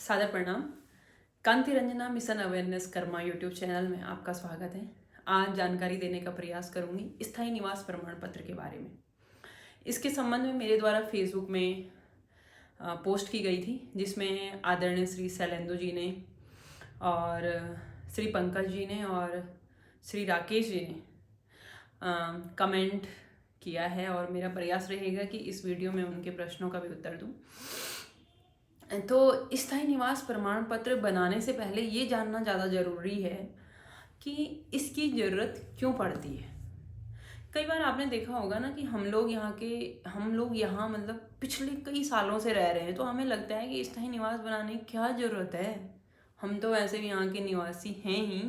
सादर प्रणाम। Kanti Ranjana mission awareness Karma YouTube channel में आपका स्वागत है। आज जानकारी देने का प्रयास करूंगी स्थायी निवास प्रमाण पत्र के बारे में। इसके संबंध में मेरे द्वारा फेसबुक में पोस्ट की गई थी, जिसमें आदरणीय श्री शैलेंदु जी ने और श्री पंकज जी ने और श्री राकेश जी ने कमेंट किया है, और मेरा प्रयास रहेगा कि इस वीडियो में उनके प्रश्नों का भी उत्तर दूं। तो स्थायी निवास प्रमाण पत्र बनाने से पहले ये जानना ज़्यादा ज़रूरी है कि इसकी ज़रूरत क्यों पड़ती है। कई बार आपने देखा होगा ना कि हम लोग यहाँ मतलब पिछले कई सालों से रह रहे हैं, तो हमें लगता है कि स्थायी निवास बनाने की क्या ज़रूरत है, हम तो वैसे भी यहाँ के निवासी हैं ही।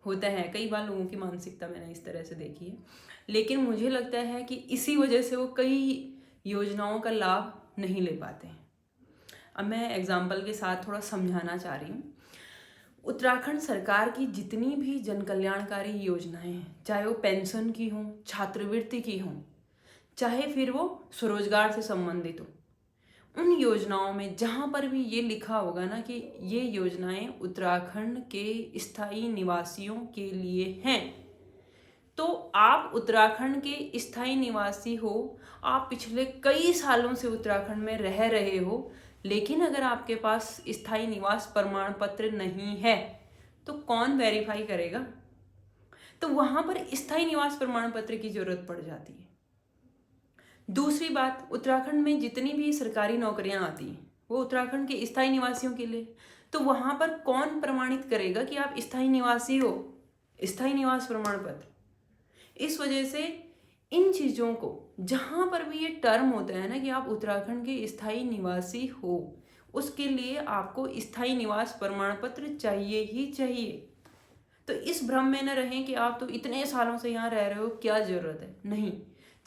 होता है, कई बार लोगों की मानसिकता मैंने इस तरह से देखी है, लेकिन मुझे लगता है कि इसी वजह से वो कई योजनाओं का लाभ नहीं ले पाते हैं। अब मैं एग्जाम्पल के साथ थोड़ा समझाना चाह रही हूँ। उत्तराखंड सरकार की जितनी भी जन कल्याणकारी योजनाएं हैं, चाहे वो पेंशन की हों, छात्रवृत्ति की हों, चाहे फिर वो स्वरोजगार से संबंधित हो, उन योजनाओं में जहाँ पर भी ये लिखा होगा ना कि ये योजनाएं उत्तराखंड के स्थायी निवासियों के लिए हैं, तो आप उत्तराखंड के स्थायी निवासी हो, आप पिछले कई सालों से उत्तराखंड में रह रहे हो, लेकिन अगर आपके पास स्थायी निवास प्रमाण पत्र नहीं है तो कौन वेरीफाई करेगा। तो वहां पर स्थायी निवास प्रमाण पत्र की जरूरत पड़ जाती है। दूसरी बात, उत्तराखंड में जितनी भी सरकारी नौकरियां आती हैं वो उत्तराखंड के स्थायी निवासियों के लिए, तो वहां पर कौन प्रमाणित करेगा कि आप स्थायी निवासी हो, स्थायी निवास प्रमाण पत्र। इस वजह से इन चीज़ों को, जहाँ पर भी ये टर्म होता है ना कि आप उत्तराखंड के स्थायी निवासी हो, उसके लिए आपको स्थायी निवास प्रमाण पत्र चाहिए ही चाहिए। तो इस भ्रम में न रहें कि आप तो इतने सालों से यहाँ रह रहे हो, क्या ज़रूरत है। नहीं,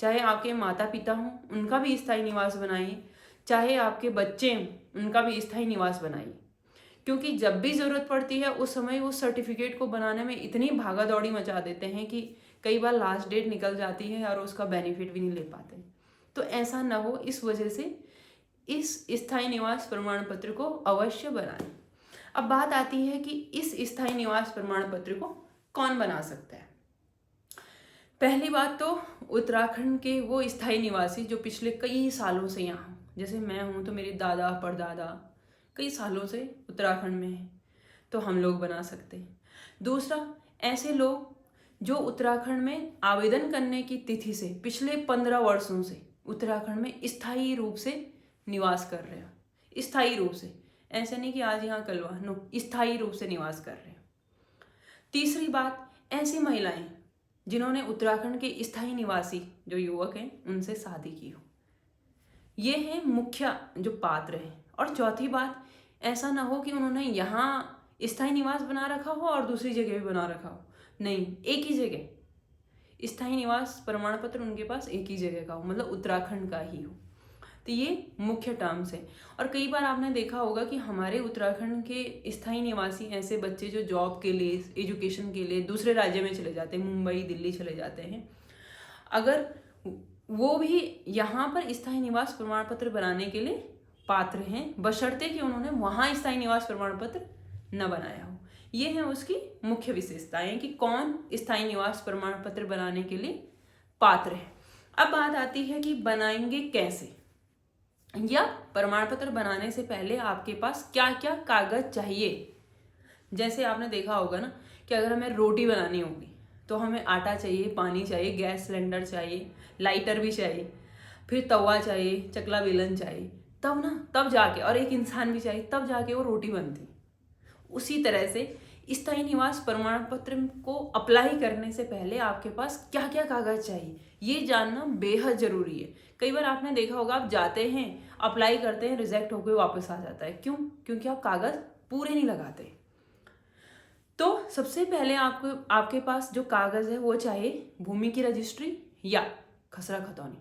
चाहे आपके माता पिता हों उनका भी स्थायी निवास बनाइए, चाहे आपके बच्चे हों उनका भी स्थायी निवास बनाइए, क्योंकि जब भी ज़रूरत पड़ती है उस समय उस सर्टिफिकेट को बनाने में इतनी भागा दौड़ी मचा देते हैं कि कई बार लास्ट डेट निकल जाती है और उसका बेनिफिट भी नहीं ले पाते। तो ऐसा ना हो, इस वजह से इस स्थायी निवास प्रमाण पत्र को अवश्य बनाएं। अब बात आती है कि इस स्थायी निवास प्रमाण पत्र को कौन बना सकता है। पहली बात तो उत्तराखंड के वो स्थायी निवासी जो पिछले कई सालों से यहाँ, जैसे मैं हूँ तो मेरे दादा परदादा कई सालों से उत्तराखंड में हैं, तो हम लोग बना सकते हैं। दूसरा, ऐसे लोग जो उत्तराखंड में आवेदन करने की तिथि से पिछले 15 वर्षों से उत्तराखंड में स्थायी रूप से निवास कर रहे हैं। स्थायी रूप से, ऐसे नहीं कि आज यहाँ कल वहाँ, नो, स्थायी रूप से निवास कर रहे हैं। तीसरी बात, ऐसी महिलाएं जिन्होंने उत्तराखंड के स्थायी निवासी जो युवक हैं उनसे शादी की हो, ये हैं मुख्य जो पात्र हैं। और चौथी बात, ऐसा ना हो कि उन्होंने यहाँ स्थायी निवास बना रखा हो और दूसरी जगह भी बना रखा हो, नहीं, एक ही जगह स्थायी निवास प्रमाण पत्र उनके पास एक ही जगह का हो, मतलब उत्तराखंड का ही हो। तो ये मुख्य टर्म्स है। और कई बार आपने देखा होगा कि हमारे उत्तराखंड के स्थायी निवासी ऐसे बच्चे जो जॉब के लिए, एजुकेशन के लिए दूसरे राज्य में चले जाते हैं, मुंबई दिल्ली चले जाते हैं, अगर वो भी यहाँ पर स्थायी निवास प्रमाण पत्र बनाने के लिए पात्र हैं, बशर्ते कि उन्होंने वहाँ स्थायी निवास प्रमाण पत्र न बनाया हो। ये है उसकी मुख्य विशेषताएं कि कौन स्थायी निवास प्रमाण पत्र बनाने के लिए पात्र है। अब बात आती है कि बनाएंगे कैसे, या प्रमाण पत्र बनाने से पहले आपके पास क्या क्या कागज चाहिए। जैसे आपने देखा होगा ना कि अगर हमें रोटी बनानी होगी तो हमें आटा चाहिए, पानी चाहिए, गैस सिलेंडर चाहिए, लाइटर भी चाहिए, फिर तवा चाहिए, चकला बेलन चाहिए, तब जाके, और एक इंसान भी चाहिए, तब जाके वो रोटी बनती। उसी तरह से स्थायी निवास प्रमाण पत्र को अप्लाई करने से पहले आपके पास क्या क्या कागज चाहिए, ये जानना बेहद जरूरी है। कई बार आपने देखा होगा, आप जाते हैं, अप्लाई करते हैं, रिजेक्ट होकर वापस आ जाता है। क्यों? क्योंकि आप कागज पूरे नहीं लगाते। तो सबसे पहले आपके पास जो कागज है वो चाहे भूमि की रजिस्ट्री या खसरा खतौनी,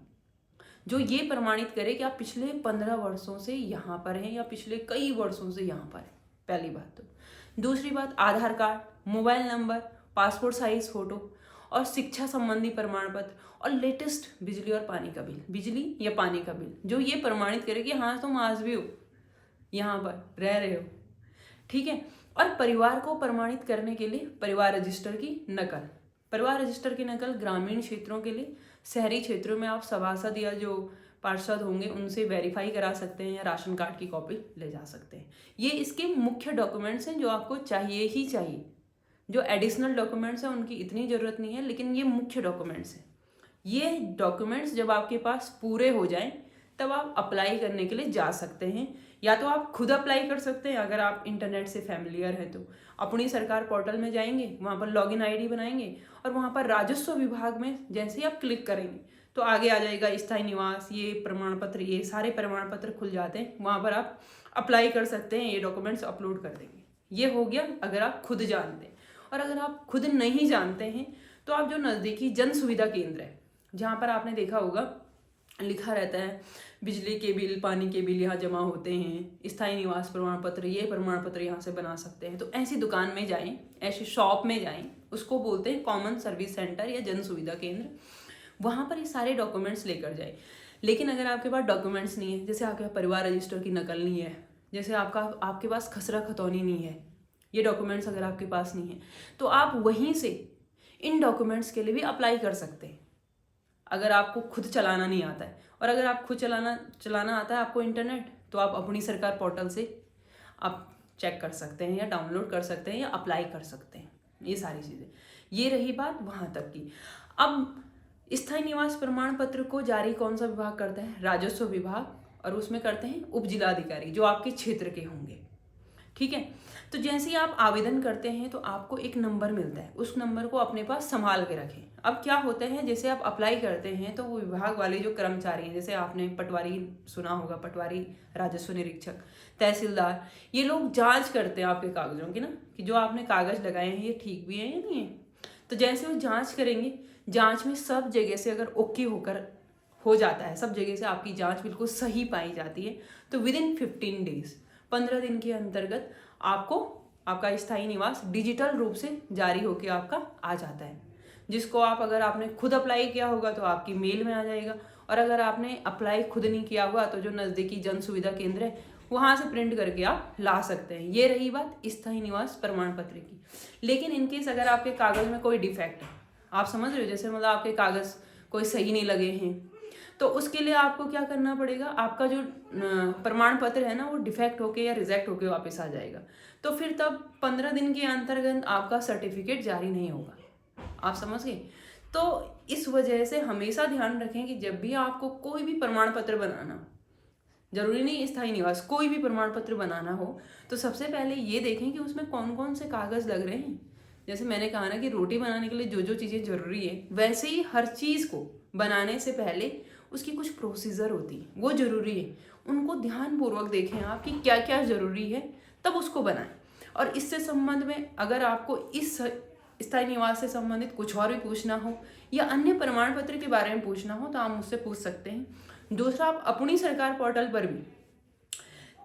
जो ये प्रमाणित करे कि आप पिछले 15 वर्षों से यहाँ पर हैं या पिछले कई वर्षों से यहाँ पर हैं, पहली बात। तो दूसरी बात, Aadhaar card, mobile number, passport size photo और शिक्षा संबंधी प्रमाण पत्र, और लेटेस्ट बिजली और पानी का बिल, बिजली या पानी का बिल, जो ये प्रमाणित करे कि हाँ तुम आज भी हो यहाँ पर रह रहे हो, ठीक है। और परिवार को प्रमाणित करने के लिए परिवार रजिस्टर की नकल, परिवार रजिस्टर की नकल ग्रामीण क्षेत्रों के लिए, शहरी क्षेत्रों में आप सभासद या जो पार्षद होंगे उनसे वेरीफाई करा सकते हैं या राशन कार्ड की कॉपी ले जा सकते हैं। ये इसके मुख्य डॉक्यूमेंट्स हैं जो आपको चाहिए ही चाहिए। जो एडिशनल डॉक्यूमेंट्स हैं उनकी इतनी ज़रूरत नहीं है, लेकिन ये मुख्य डॉक्यूमेंट्स हैं। ये डॉक्यूमेंट्स जब आपके पास पूरे हो जाएं तब आप अप्लाई करने के लिए जा सकते हैं। या तो आप खुद अप्लाई कर सकते हैं, अगर आप इंटरनेट से फैमिलियर हैं तो अपनी सरकार पोर्टल में जाएंगे, वहाँ पर लॉगिन आईडी बनाएंगे और वहाँ पर राजस्व विभाग में जैसे ही आप क्लिक करेंगे तो आगे आ जाएगा स्थायी निवास, ये प्रमाण पत्र, ये सारे प्रमाण पत्र खुल जाते हैं। वहाँ पर आप अप्लाई कर सकते हैं, ये डॉक्यूमेंट्स अपलोड कर देंगे। ये हो गया अगर आप खुद जानते हैं। और अगर आप खुद नहीं जानते हैं तो आप जो नज़दीकी जन सुविधा केंद्र है, जहाँ पर आपने देखा होगा लिखा रहता है बिजली के बिल, पानी के बिल यहाँ जमा होते हैं, स्थायी निवास प्रमाण पत्र, ये प्रमाण पत्र यहाँ से बना सकते हैं, तो ऐसी दुकान में जाएं, ऐसी शॉप में जाएं, उसको बोलते हैं कॉमन सर्विस सेंटर या जन सुविधा केंद्र। वहाँ पर ये सारे डॉक्यूमेंट्स लेकर जाए। लेकिन अगर आपके पास डॉक्यूमेंट्स नहीं है, जैसे आपके परिवार रजिस्टर की नकल नहीं है, जैसे आपके पास खसरा खतौनी नहीं है, ये डॉक्यूमेंट्स अगर आपके पास नहीं है तो आप वहीं से इन डॉक्यूमेंट्स के लिए भी अप्लाई कर सकते हैं। अगर आपको खुद चलाना नहीं आता है, और अगर आप खुद चलाना आता है आपको इंटरनेट, तो आप अपनी सरकार पोर्टल से आप चेक कर सकते हैं या डाउनलोड कर सकते हैं या अप्लाई कर सकते हैं, ये सारी चीज़ें। ये रही बात वहाँ तक की। अब स्थायी निवास प्रमाण पत्र को जारी कौन सा विभाग करता है? राजस्व विभाग, और उसमें करते हैं उप जिलाधिकारी जो आपके क्षेत्र के होंगे, ठीक है। तो जैसे ही आप आवेदन करते हैं तो आपको एक नंबर मिलता है, उस नंबर को अपने पास संभाल के रखें। अब क्या होता है, जैसे आप अप्लाई करते हैं तो वो विभाग वाले जो कर्मचारी हैं, जैसे आपने पटवारी सुना होगा, पटवारी, राजस्व निरीक्षक, तहसीलदार, ये लोग जांच करते हैं आपके कागजों की ना, कि जो आपने कागज लगाए हैं ये ठीक भी है या नहीं है। तो जैसे वो जांच करेंगे, जांच में सब जगह से अगर ओके होकर हो जाता है, सब जगह से आपकी जांच बिल्कुल सही पाई जाती है, तो विदिन 15 डेज, 15 दिन के अंतर्गत आपको आपका स्थायी निवास डिजिटल रूप से जारी होकर आपका आ जाता है। जिसको आप, अगर आपने खुद अप्लाई किया होगा तो आपकी मेल में आ जाएगा, और अगर आपने अप्लाई खुद नहीं किया हुआ तो जो नज़दीकी जन सुविधा केंद्र है वहाँ से प्रिंट करके आप ला सकते हैं। ये रही बात स्थायी निवास प्रमाण पत्र की। लेकिन इनकेस अगर आपके कागज़ में कोई डिफेक्ट है, आप समझ रहे हो, जैसे मतलब आपके कागज़ कोई सही नहीं लगे हैं, तो उसके लिए आपको क्या करना पड़ेगा, आपका जो प्रमाण पत्र है ना वो डिफेक्ट होके या रिजेक्ट होके वापस आ जाएगा। तो फिर तब 15 दिन के अंतर्गत आपका सर्टिफिकेट जारी नहीं होगा। आप समझ गए? तो इस वजह से हमेशा ध्यान रखें कि जब भी आपको कोई भी प्रमाण पत्र बनाना, जरूरी नहीं स्थायी निवास, कोई भी प्रमाण पत्र बनाना हो, तो सबसे पहले ये देखें कि उसमें कौन कौन से कागज़ लग रहे हैं। जैसे मैंने कहा ना कि रोटी बनाने के लिए जो जो चीज़ें ज़रूरी है, वैसे ही हर चीज़ को बनाने से पहले उसकी कुछ प्रोसीजर होती है, वो ज़रूरी है। उनको ध्यानपूर्वक देखें आप कि क्या क्या ज़रूरी है, तब उसको बनाएं। और इससे संबंध में अगर आपको इस स्थायी निवास से संबंधित कुछ और भी पूछना हो या अन्य प्रमाण पत्र के बारे में पूछना हो तो आप मुझसे पूछ सकते हैं। दूसरा, आप अपनी सरकार पोर्टल पर भी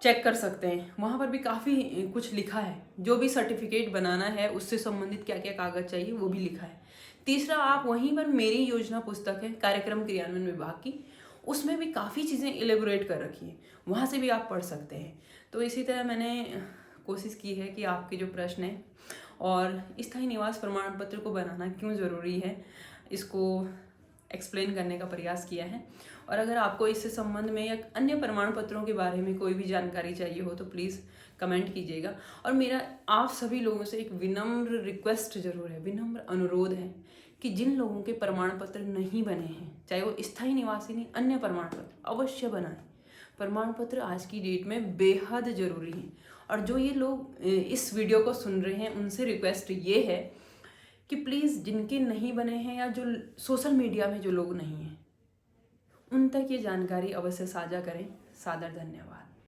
चेक कर सकते हैं, वहाँ पर भी काफ़ी कुछ लिखा है, जो भी सर्टिफिकेट बनाना है उससे संबंधित क्या क्या कागज़ चाहिए वो भी लिखा है। तीसरा, आप वहीं पर मेरी योजना पुस्तक है कार्यक्रम क्रियान्वयन विभाग की, उसमें भी काफ़ी चीज़ें एलेबोरेट कर रखी हैं, वहाँ से भी आप पढ़ सकते हैं। तो इसी तरह मैंने कोशिश की है कि आपके जो प्रश्न हैं और स्थायी निवास प्रमाण पत्र को बनाना क्यों ज़रूरी है, इसको एक्सप्लेन करने का प्रयास किया है। और अगर आपको इससे संबंध में या अन्य प्रमाण पत्रों के बारे में कोई भी जानकारी चाहिए हो तो प्लीज़ कमेंट कीजिएगा। और मेरा आप सभी लोगों से एक विनम्र रिक्वेस्ट ज़रूर है, विनम्र अनुरोध है कि जिन लोगों के प्रमाण पत्र नहीं बने हैं, चाहे वो स्थायी निवासी नहीं, अन्य प्रमाण पत्र अवश्य बनाएं। प्रमाण पत्र आज की डेट में बेहद ज़रूरी है। और जो ये लोग इस वीडियो को सुन रहे हैं उनसे रिक्वेस्ट ये है कि प्लीज़ जिनके नहीं बने हैं या जो सोशल मीडिया में जो लोग नहीं हैं, उन तक ये जानकारी अवश्य साझा करें। सादर धन्यवाद।